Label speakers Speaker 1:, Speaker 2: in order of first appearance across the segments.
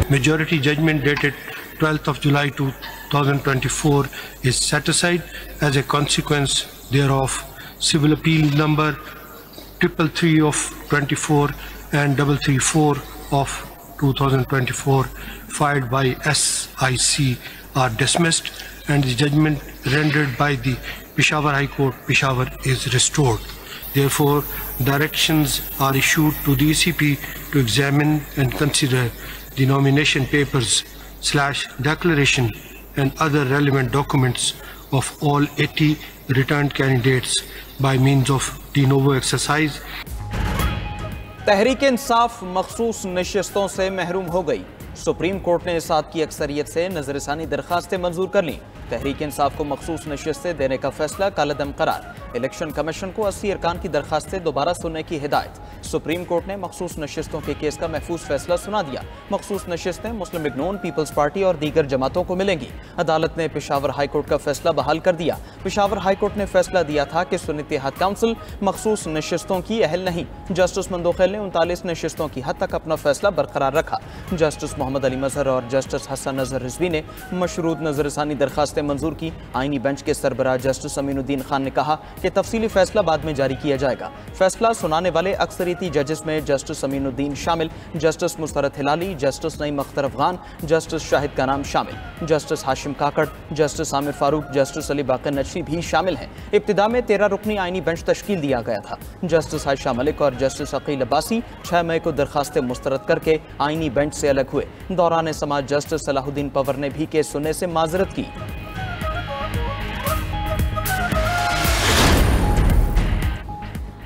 Speaker 1: majority judgment dated 12th of July 2024 is set aside. As a consequence thereof, civil appeal number 333 of 24 and 334 of 2024 filed by SIC are dismissed, and the judgment rendered by the Peshawar High Court, Peshawar, is restored. Therefore, directions are issued to the ECP to examine and consider the nomination papers / declaration and other relevant documents of all 80 returned candidates by means of de novo exercise.
Speaker 2: Tehreek Insaf मखसूस नशिस्तों से महरूम हो गई। Supreme court ने 7 की अक्सरियत से नजरसानी दरखास्तें मंजूर कर लीं। तहरीक इंसाफ को मखसूस नशिस्तें देने का फैसला कालअदम करार। इलेक्शन कमीशन को 80 अरकान की दरखास्तें दोबारा सुनने की हिदायत। सुप्रीम कोर्ट ने मखसूस नशिस्तों के केस का महफूज फैसला सुना दिया। मखसूस नशिस्तें मुस्लिम लीग नून, पीपल्स पार्टी और दीगर जमातों को मिलेंगी। अदालत ने पेशावर हाई कोर्ट का फैसला बहाल कर दिया। पेशावर हाई कोर्ट ने फैसला दिया था कि सुन्नी इत्तेहाद काउंसिल मखसूस नशिस्तों की अहल नहीं। जस्टिस मंदोखेल ने 39 नशिस्तों की हद तक अपना फैसला बरकरार रखा। जस्टिस मोहम्मद अली मजहर और जस्टिस हसन नजर रिजवी ने मशरूत नजरसानी दरखास्तें मंजूर की। आईनी बेंच के सरबराह जस्टिस अमीनुद्दीन खान ने कहा कि तफसीली फैसला बाद में जारी किया जाएगा। फैसला सुनाने वाले अक्सरियती जजेस में जस्टिस अमीनुद्दीन शामिल, justice Musarrat Hilali, justice Naeem Akhtar Afghan, justice Shahid का नाम शामिल, justice Hashim Kakar, justice Aamer Farooq, justice Ali Baqar Najafi भी शामिल हैं। इब्तिदा में 13 रुकनी आईनी बेंच तश्कील दिया गया था। जस्टिस आयशा मलिक और जस्टिस अकील अब्बासी 6 मई को दरखास्तें मुस्तरद करके आईनी बेंच से अलग हुए। दौरान समाअत जस्टिस सलाहुद्दीन पवर ने भी केस सुनने से माजरत की।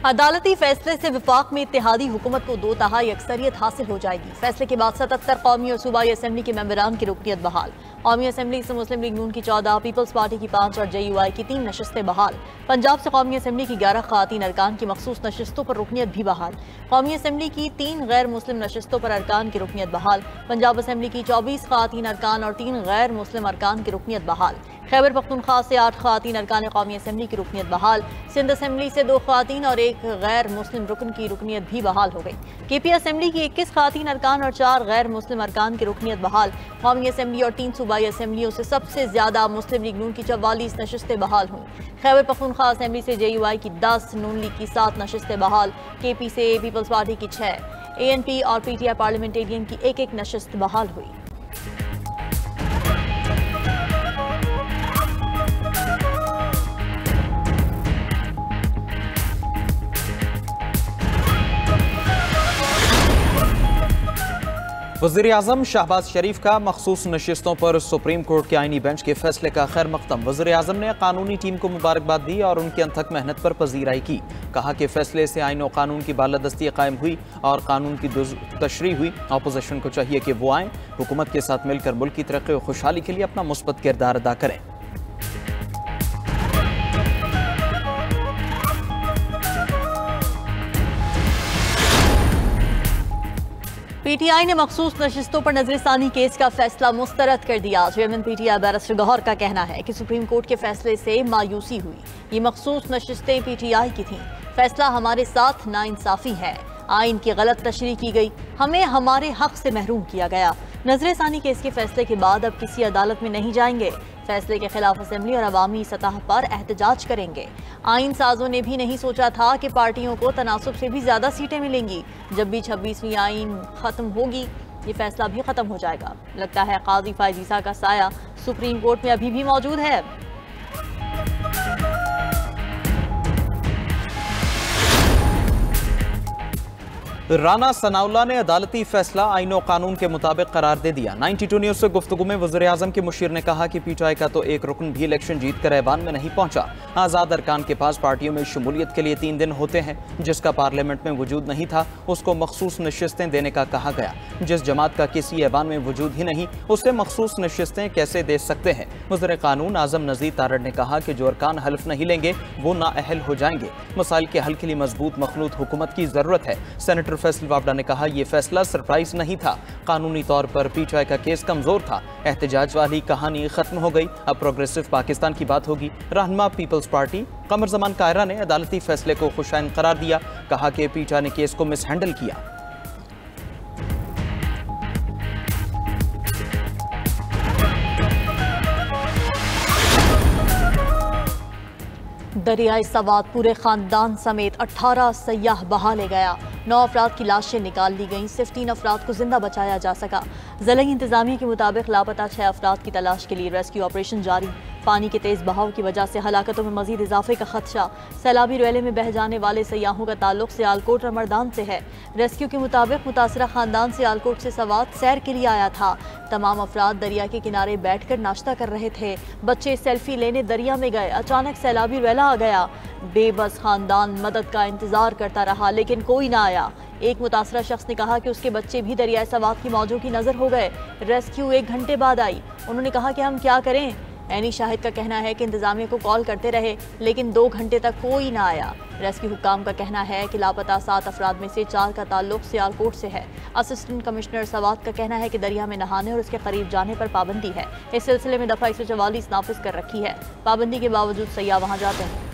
Speaker 3: अदालती फैसले से वफाक में इत्तेहादी हुकूमत को 2/3 अक्सरियत हासिल हो जाएगी। फैसले के बाद 77 कौमी और सूबाई असम्बली के मेंबरान की रुकनियत बहाल। कौमी असम्बली से मुस्लिम लीग नून की 14, पीपल्स पार्टी की 5 और JUI की 3 नशिस्तें बहाल। पंजाब से कौमी असम्बली की 11 ख़वातीन अरकान की मखसूस नशिस्तों पर रुकनियत भी बहाल। कौमी असम्बली की 3 गैर मुस्लिम नशिस्तों पर अरकान की रुकनियत बहाल। पंजाब असम्बली की 24 ख़वातीन अरकान और 3 गैर मुस्लिम अरकान की रुकनियत बहाल। खैबर पख्तूनख्वा से 8 ख़वातीन अरकान कौमी असम्बली की रुकनियत बहाल। सिंध असम्बली से 2 ख़वातीन और 1 गैर मुस्लिम रुकन की रुकनियत भी बहाल हो गई। KP असम्बली की 21 ख़वातीन अरकान और 4 गैर मुस्लिम अरकान की रुकनियत बहाल। कौमी असम्बली और 3 सूबाई असम्बलियों से सबसे ज्यादा मुस्लिम लीग नून की 44 नशिस्तें बहाल हुई। खैबर पख्तूनख्वा असम्बली से JUI की 10, नून लीग की 7 नशिस्तें बहाल। KP से पीपल्स पार्टी की 6, ANP और PTI पार्लियामेंटेरियन की 1-1 नशिस्त बहाल हुई।
Speaker 2: वज़ीर-ए-आज़म शहबाज शरीफ का मखसूस नशिस्तों पर सुप्रीम कोर्ट के आईनी बेंच के फैसले का खैर मकदम। वज़ीर-ए-आज़म ने कानूनी टीम को मुबारकबाद दी और उनकी अनथक मेहनत पर पजीराई की। कहा कि फैसले से आईन और कानून की बालादस्ती कायम हुई और कानून की तशरीह हुई। अपोजिशन को चाहिए कि वो आएँ, हुकूमत के साथ मिलकर मुल्क की तरक्की और खुशहाली के लिए अपना मुस्बत किरदार अदा करें।
Speaker 3: PTI ने मखसूस नशिस्तों पर नजरसानी केस का फैसला मुस्तरद कर दिया। चेयरमैन PTI बैरिस्टर गौहर का कहना है कि सुप्रीम कोर्ट के फैसले से मायूसी हुई। ये मखसूस नशिस्तें PTI की थीं। फैसला हमारे साथ नाइंसाफी है। आइन की गलत तशरीह की गई, हमें हमारे हक से महरूम किया गया। नजरसानी केस के फैसले के बाद अब किसी अदालत में नहीं जाएंगे। फैसले के खिलाफ असेंबली और अवामी सतह पर एहतजाज करेंगे। आइन साजों ने भी नहीं सोचा था कि पार्टियों को तनासुब से भी ज्यादा सीटें मिलेंगी। जब भी 26वीं आइन खत्म होगी, ये फैसला भी खत्म हो जाएगा। लगता है काजी फायज ईसा का साया सुप्रीम कोर्ट में अभी भी मौजूद है।
Speaker 2: राना सनाउल्लाह ने अदालती फैसला आईन और कानून के मुताबिक करार दे दिया। 92 न्यूज़ से गुफ्तगू में वज़ीर-ए-आज़म के मुशीर ने कहा कि PTI का तो एक रुकन भी इलेक्शन जीत कर ऐवान में नहीं पहुंचा। आज़ाद अरकान के पास पार्टियों में शमूलियत के लिए 3 दिन होते हैं। जिसका पार्लियामेंट में वजूद नहीं था, उसको मखसूस नशिस्तें देने का कहा गया। जिस जमात का किसी ऐवान में वजूद ही नहीं, उसे मखसूस नशिस्तें कैसे दे सकते हैं। वज़ीर कानून आज़म नज़ीर तारड़ ने कहा कि जो अरकान हल्फ नहीं लेंगे वो नाअहल हो जाएंगे। मसाइल के हल के लिए मजबूत मखलूत हुकूमत की ज़रूरत है। सेनेटर फैसल वावडा ने कहा यह फैसला सरप्राइज नहीं था। कानूनी तौर पर PTI का केस कमजोर था। एहतजाज वाली कहानी खत्म हो गई। अब प्रोग्रेसिव पाकिस्तान की बात होगी। रहनुमा पीपल्स पार्टी कमर जमान कायरा ने अदालती फैसले को खुशाइन करार दिया। कहा कि PTI ने केस को मिसहैंडल किया।
Speaker 3: दरियाए सवात पूरे खानदान समेत 18 सयाह बहा ले गया। 9 अफराद की लाशें निकाल ली गईं, सिर्फ 3 अफराद को जिंदा बचाया जा सका। ज़िला इंतजामिया के मुताबिक लापता 6 अफराद की तलाश के लिए रेस्क्यू ऑपरेशन जारी। पानी के तेज बहाव की वजह से हलाकतों में मजीद इजाफे का खदशा। सैलाबी रैले में बह जाने वाले सयाहों का ताल्लुक सियालकोट रमरदान से है। रेस्क्यू के मुताबिक मुतासरा खानदान सियालकोट से सवात सैर के लिए आया था। तमाम अफराद दरिया के किनारे बैठकर नाश्ता कर रहे थे। बच्चे सेल्फी लेने दरिया में गए, अचानक सैलाबी रैला आ गया। बेबस खानदान मदद का इंतजार करता रहा लेकिन कोई ना आया। एक मुतासरा शख्स ने कहा कि उसके बच्चे भी दरियाए सवात की मौजों की नजर हो गए। रेस्क्यू 1 घंटे बाद आई। उन्होंने कहा कि हम क्या करें। ऐनी शाहिद का कहना है कि इंतजामिया को कॉल करते रहे लेकिन 2 घंटे तक कोई ना आया। रेस्क्यू हुक्काम का कहना है कि लापता 7 अफराद में से 4 का ताल्लुक सियालकोट से है। असिस्टेंट कमिश्नर सवात का कहना है कि दरिया में नहाने और उसके करीब जाने पर पाबंदी है। इस सिलसिले में दफा 144 नाफिज कर रखी है। पाबंदी के बावजूद सयाह वहाँ जाते हैं।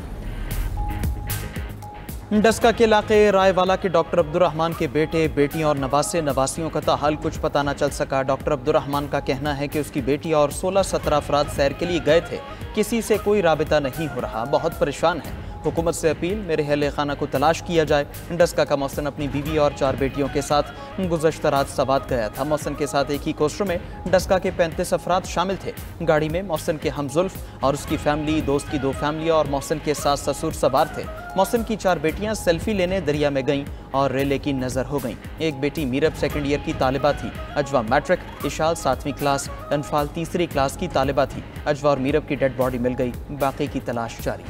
Speaker 2: डस्का के इलाके रायवाला के डॉक्टर अब्दुर्रहमान के बेटे, बेटियां और नवासे नवासियों का ताहाल कुछ पता न चल सका। डॉक्टर अब्दुर्रहमान का कहना है कि उसकी बेटी और 16-17 अफराद सैर के लिए गए थे, किसी से कोई राबिता नहीं हो रहा, बहुत परेशान है। हुकूमत से अपील, मेरे अहले खाना को तलाश किया जाए। डस्का का मोहसिन अपनी बीवी और 4 बेटियों के साथ गुज़श्ता रात सवात गया था। मोहसिन के साथ एक ही कोस्टर में डस्का के 35 अफराद शामिल थे। गाड़ी में मोहसिन के हमजुल्फ और उसकी फैमिली, दोस्त की 2 फैमिलियाँ और मोहसिन के सास ससुर सवार थे। मोहसिन की 4 बेटियां सेल्फी लेने दरिया में गईं और रेले की नजर हो गईं। एक बेटी मीरब सेकंड ईयर की तालिबा थी, अजवा मैट्रिक, इशाल 7वीं क्लास, अनफाल 3री क्लास की तालिबा थी। अजवा और मीरब की डेड बॉडी मिल गई, बाकी की तलाश जारी।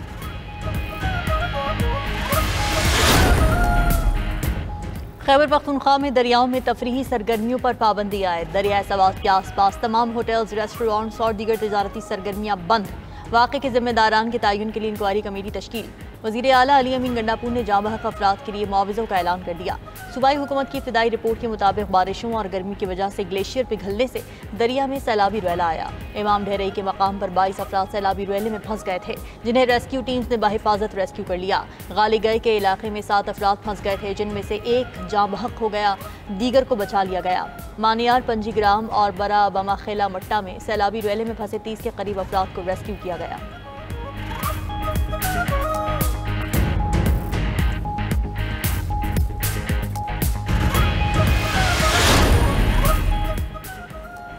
Speaker 3: खैबर पख्तूनख्वा में दरियाओं में तफरीही सरगर्मियों पर पाबंदी आए। दरियाए सवात के आसपास तमाम होटल्स, रेस्टोरेंट्स और दीगर तजारती सरगर्मियाँ बंद। वाक़े के जिम्मेदारान के तयन के लिए इंक्वायरी कमेटी तश्कील। वज़ीर आला अली अमीन गंडापुर ने जाँ बहक अफराद के लिए मुआवज़ों का ऐलान कर दिया। सूबाई हुकूमत की इब्तिदाई रिपोर्ट के मुताबिक बारिशों और गर्मी की वजह से ग्लेशियर पिघलने से दरिया में सैलाबी रैला आया। इमाम ढेरई के मकाम पर 22 अफराद सैलाबी रैले में फंस गए थे, जिन्हें रेस्क्यू टीम्स ने बाहिफाजत रेस्क्यू कर लिया। गाली गए के इलाके में 7 अफराद फंस गए थे, जिनमें से 1 जाँ बहक हो गया, दीगर को बचा लिया गया। मानियार, पंजीग्राम और बरा बमा खेला मट्टा में सैलाबी रैले में फंसे 30 के करीब अफराद को रेस्क्यू किया गया।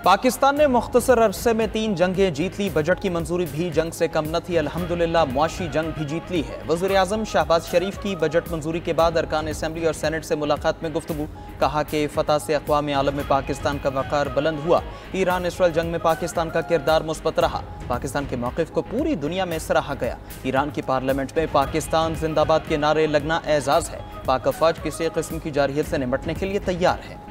Speaker 2: पाकिस्तान ने मुख्तसर अरसे में 3 जंगें जीत ली। बजट की मंजूरी भी जंग से कम न थी। अल्हम्दुलिल्लाह मुआशी जंग भी जीत ली है। वज़ीर आज़म शहबाज शरीफ की बजट मंजूरी के बाद अरकान असेंबली और सेनेट से मुलाकात में गुफ्तगू। कहा कि फतह से अक़वाम आलम में पाकिस्तान का वक़ार बुलंद हुआ। ईरान इसराइल जंग में पाकिस्तान का किरदार मुस्बत रहा। पाकिस्तान के मौक़िफ़ को पूरी दुनिया में सराहा गया। ईरान की पार्लियामेंट में पाकिस्तान जिंदाबाद के नारे लगना एजाज़ है। पाक अफ़वाज किसी किस्म की जारहियत से निपटने के लिए तैयार है।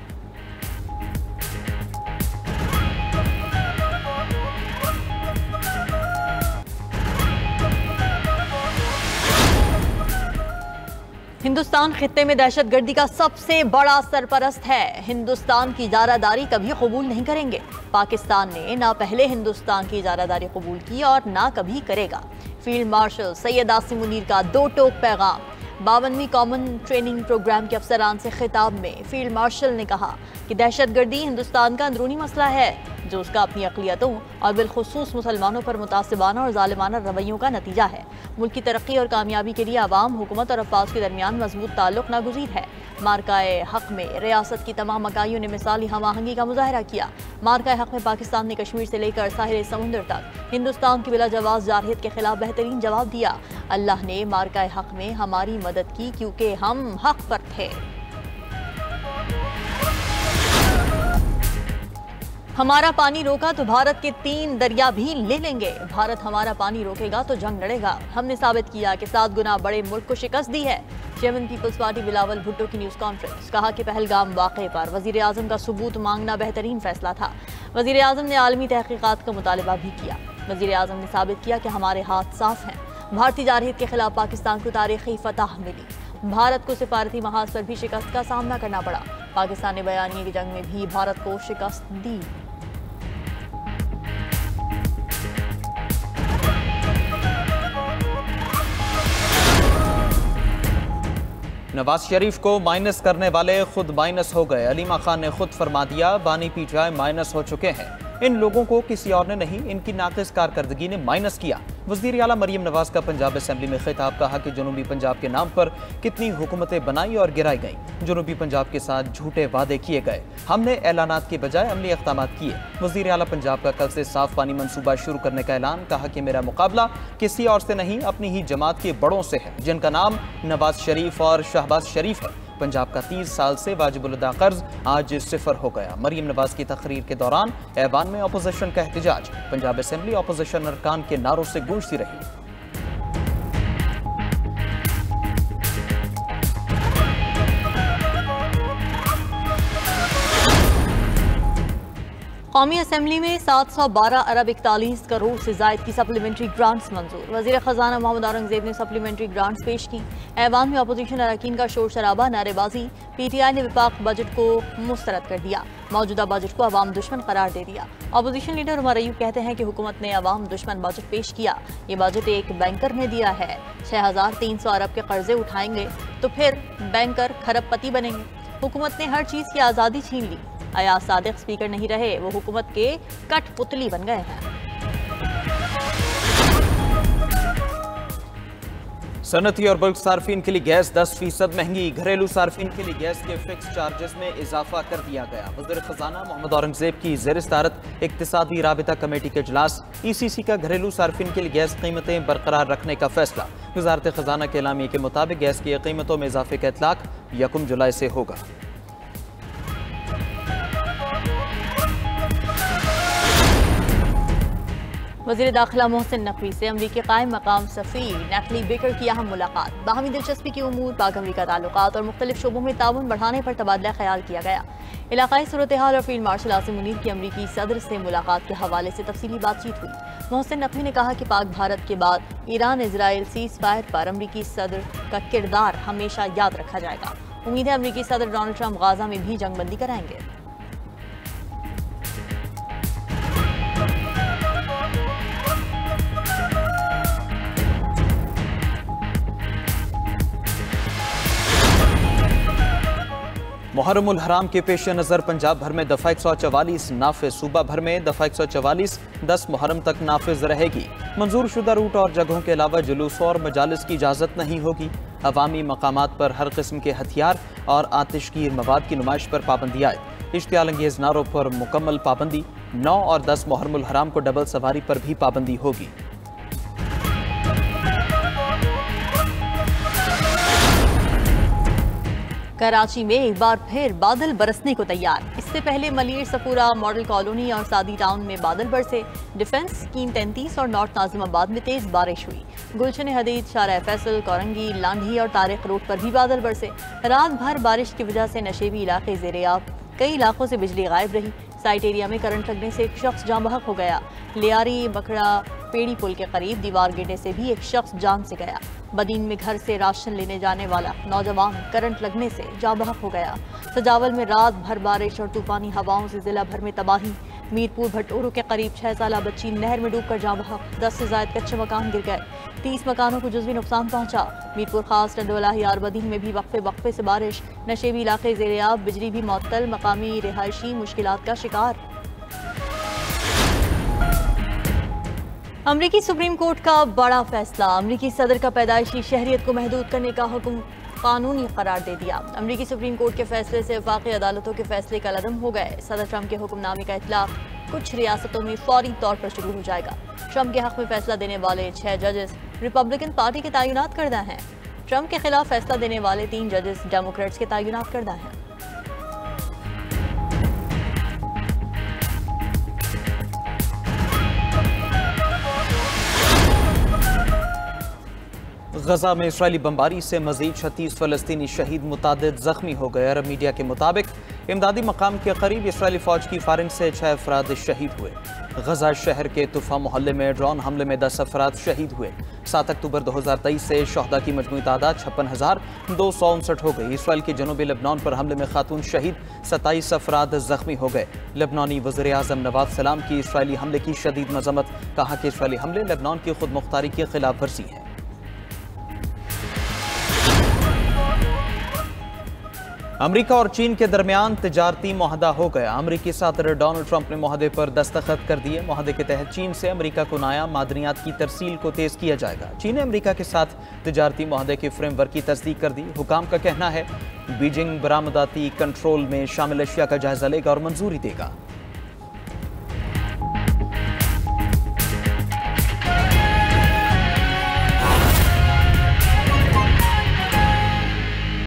Speaker 3: हिंदुस्तान खित्ते में दहशतगर्दी का सबसे बड़ा सरपरस्त है। हिंदुस्तान की इजारादारी कभी कबूल नहीं करेंगे। पाकिस्तान ने ना पहले हिंदुस्तान की इजारादारी कबूल की और ना कभी करेगा। फील्ड मार्शल सैयद आसिम मुनीर का 2 टोक पैगाम। 52वीं कॉमन ट्रेनिंग प्रोग्राम के अफसरान से खिताब में फील्ड मार्शल ने कहा कि दहशतगर्दी हिंदुस्तान का अंदरूनी मसला है, जो उसका अपनी अक़लियतों और बिलखुसूस मुसलमानों पर मुतासिबाना और ज़ालिमाना रवैयों का नतीजा है। मुल्क की तरक्की और कामयाबी के लिए आवाम, हुकूमत और अफवाज के दरमियान मजबूत ताल्लुक नागुज़ीर है। मार्काए हक़ में रियासत की तमाम इकाइयों ने मिसाली हम आहंगी का मुजाहरा किया। मार्काए हक़ में पाकिस्तान ने कश्मीर से लेकर साहिल समुंदर तक हिंदुस्तान की बिला जवाब जारहियत के खिलाफ बेहतरीन जवाब दिया। अल्लाह ने मार्काए हक़ में हमारी मदद की क्योंकि हम हक़ पर थे। हमारा पानी रोका तो भारत के 3 दरिया भी ले लेंगे। भारत हमारा पानी रोकेगा तो जंग लड़ेगा। हमने साबित किया कि 7 गुना बड़े मुल्क को शिकस्त दी है। चेयरमैन पीपल्स पार्टी बिलावल भुट्टो की न्यूज़ कॉन्फ्रेंस। कहा कि पहलगाम वाक़े पर वज़ीर आज़म का सबूत मांगना बेहतरीन फैसला था। वज़ीर आज़म ने आलमी तहक़ीक़ात का मुतालबा भी किया। वज़ीर आज़म ने साबित किया कि हमारे हाथ साफ हैं। भारतीय जारहियत के खिलाफ पाकिस्तान को तारीख़ी फतह मिली। भारत को सिफारती महाज पर भी शिकस्त का सामना करना पड़ा। पाकिस्तान ने बयानिए की जंग में भी भारत को शिकस्त दी।
Speaker 2: नवाज शरीफ को माइनस करने वाले खुद माइनस हो गए। अलीमा खान ने खुद फरमा दिया, बानी पीटीआई माइनस हो चुके हैं। इन लोगों को किसी और ने नहीं, इनकी नाक़िस कारकर्दगी ने माइनस किया। वज़ीर आला मरीम नवाज का पंजाब असेंबली में खिताब, कहा कि जनूबी पंजाब के नाम पर कितनी हुकूमतें बनाई और गिराई गईं। जनूबी पंजाब के साथ झूठे वादे किए गए, हमने ऐलानात के बजाय अमली इक़दाम किए। वज़ीर आला पंजाब का कल से साफ पानी मनसूबा शुरू करने का ऐलान, कहा कि मेरा मुकाबला किसी और से नहीं अपनी ही जमात के बड़ों से है जिनका नाम नवाज शरीफ और शहबाज शरीफ है। पंजाब का 30 साल से वाजिबुल अदा कर्ज आज सिफर हो गया। मरीम नवाज की तकरीर के दौरान ऐवान में अपोजिशन का एहतजाज, पंजाब असेंबली अपोजिशन अरकान के नारों से गूंजती रही।
Speaker 3: कौमी असेंबली में 712 अरब 41 करोड़ से जायद की सप्लीमेंट्री ग्रांट्स मंजूर। वज़ीर ख़जाना मोहम्मद औरंगज़ेब ने सप्लीमेंट्री ग्रांट्स पेश की। ऐवान में अपोजिशन अरकान का शोर शराबा, नारेबाजी। PTI ने विफाक बजट को मुस्तरद कर दिया, मौजूदा बजट को अवाम दुश्मन करार दे दिया। अपोजिशन लीडर उमर अयूब कहते हैं कि हुकूमत ने अवाम दुश्मन बजट पेश किया। ये बजट एक बैंकर ने दिया है। 6300 अरब के कर्जे उठाएंगे तो फिर बैंकर खरबपति बनेंगे। हुकूमत ने हर चीज़ की आज़ादी छीन ली। अयाज सादिक स्पीकर नहीं रहे, वो हुकूमत के कठपुतली बन गए हैं।
Speaker 2: सनती और बल्क सार्फिन के लिए गैस 10% महंगी, घरेलू सार्फिन के लिए गैस के फिक्स चार्जेस में इजाफा कर दिया गया। वज़ीर ख़जाना मोहम्मद औरंगज़ेब की ज़ेर सदारत इक़्तिसादी राबिता कमेटी के इजलास, ECC का घरेलू सार्फिन के लिए गैस कीमतें बरकरार रखने का फैसला। वज़ारत ख़जाना के एलामिये के मुताबिक गैस की कीमतों में इजाफे का इतलाक 1 जुलाई से होगा।
Speaker 3: वज़ीर दाखिला मोहसिन नकवी से अमरीकी कायम मकाम सफ़ीर नैथली बेकर की अहम मुलाकात। बाहमी दिलचस्पी के उमूर, पाक अमरीका ताल्लुकात और मुख्तलिफ शोबों में ताउन बढ़ाने पर तबादला ख्याल किया गया। इलाकाई सूरत हाल और फील्ड मार्शल आसिम मुनीर की अमरीकी सदर से मुलाकात के हवाले से तफसीली बातचीत हुई। मोहसिन नकवी ने कहा कि पाक भारत के बाद ईरान इजराइल सीज़ फायर पर अमरीकी सदर का किरदार हमेशा याद रखा जाएगा। उम्मीद है अमरीकी सदर डोनाल्ड ट्रंप गाजा में भी जंगबंदी कराएंगे।
Speaker 2: मुहर्रम उल हराम के पेश नज़र पंजाब भर में दफ़ा 144 नाफिज, सूबा भर में दफ़ा 144 10 मुहर्रम तक नाफिज रहेगी। मंजूर शुदा रूट और जगहों के अलावा जुलूस और मजालिस की इजाज़त नहीं होगी। अवामी मकामात पर हर किस्म के हथियार और आतिशगीर मवाद की नुमाइश पर पाबंदी आए। इश्तियाल अंगेज़ नारों पर मुकम्मल पाबंदी। 9 और 10 मुहर्रम उल हराम को डबल सवारी पर भी पाबंदी होगी।
Speaker 3: कराची में एक बार फिर बादल बरसने को तैयार। इससे पहले मलिर, सफूरा, मॉडल कॉलोनी और सादी टाउन में बादल बरसे। डिफेंस, स्कीम 33 और नॉर्थ नाजिमाबाद में तेज बारिश हुई। गुलशन हदीद, शारा फैसल, कोरंगी, लांढी और तारिक रोड पर भी बादल बरसे। रात भर बारिश की वजह से नशेबी इलाके ज़ेर-ए-आब, कई इलाकों से बिजली गायब रही। साइट एरिया में करंट लगने से एक शख्स जान बहक हो गया। लियारी बखड़ा पेड़ी पुल के करीब दीवार गिरने से भी एक शख्स जान से गया। बदीन में घर से राशन लेने जाने वाला नौजवान करंट लगने से जान बहक हो गया। सजावल में रात भर बारिश और तूफानी हवाओं से जिला भर में तबाही। मीरपुर भटोरू के करीब 6 साला बच्ची नहर में डूबकर जान बहक। 10 से ज्यादा कच्चे मकान गिर गए। 30 मकानों को जुज़वी नुकसान पहुंचा। मीरपुर खास, टंडोला, हियार बदीन में भी वक्फे वक्फे से बारिश। नशेबी इलाके ज़ेर-ए-आब, बिजली भी मुअत्तल, मकामी रिहायशी मुश्किलात का शिकार। अमरीकी सुप्रीम कोर्ट का बड़ा फैसला। अमरीकी सदर का पैदाइशी शहरियत को महदूद करने का हुक्म कानूनी करार दे दिया। अमरीकी सुप्रीम कोर्ट के फैसले से वफाकी अदालतों के फैसले कलअदम हो गए। सदर ट्रंप के हुक्मनामे का इतलाक कुछ रियासतों में फौरी तौर पर शुरू हो जाएगा। ट्रंप के हक में फैसला देने वाले 6 जजेस रिपब्लिकन पार्टी के तैनात करदा हैं। ट्रंप के खिलाफ फैसला देने वाले 3 जजेस डेमोक्रेट्स के तैनात करदा हैं।
Speaker 2: गजा में इसराइली बमबारी से मजीद 36 फलस्तीनी शहीद, मुतादिद जख्मी हो गए। अरब मीडिया के मुताबिक इमदादी मकाम के करीब इसराइली फौज की फायरिंग से 6 अफराद शहीद हुए। गजा शहर के तुफा मोहल्ले में ड्रोन हमले में 10 अफराद शहीद हुए। 7 अक्टूबर 2023 से शहदा की मजमूई तादाद 56,259 हो गई। इसराइल के जनूबी लेबनान पर हमले में खातून शहीद, 27 अफराद जख्मी हो गए। लेबनानी वज़ीर आज़म नवाज सलाम की इसराइली हमले की शदीद मजम्मत, कहा कि इसराइली हमले लेबनान की खुद मुख्तारी की खिलाफ वर्जी है। अमेरिका और चीन के दरमियान तिजारती मुआहदा हो गया। अमेरिकी सदर डोनाल्ड ट्रंप ने मुआहदे पर दस्तखत कर दिए। मुआहदे के तहत चीन से अमेरिका को नायाब मादनियात की तरसील को तेज किया जाएगा। चीन ने अमेरिका के साथ तिजारती मुआहदे के फ्रेमवर्क की तस्दीक कर दी। हुकाम का कहना है बीजिंग बरामदाती कंट्रोल में शामिल अशिया का जायजा लेगा और मंजूरी देगा।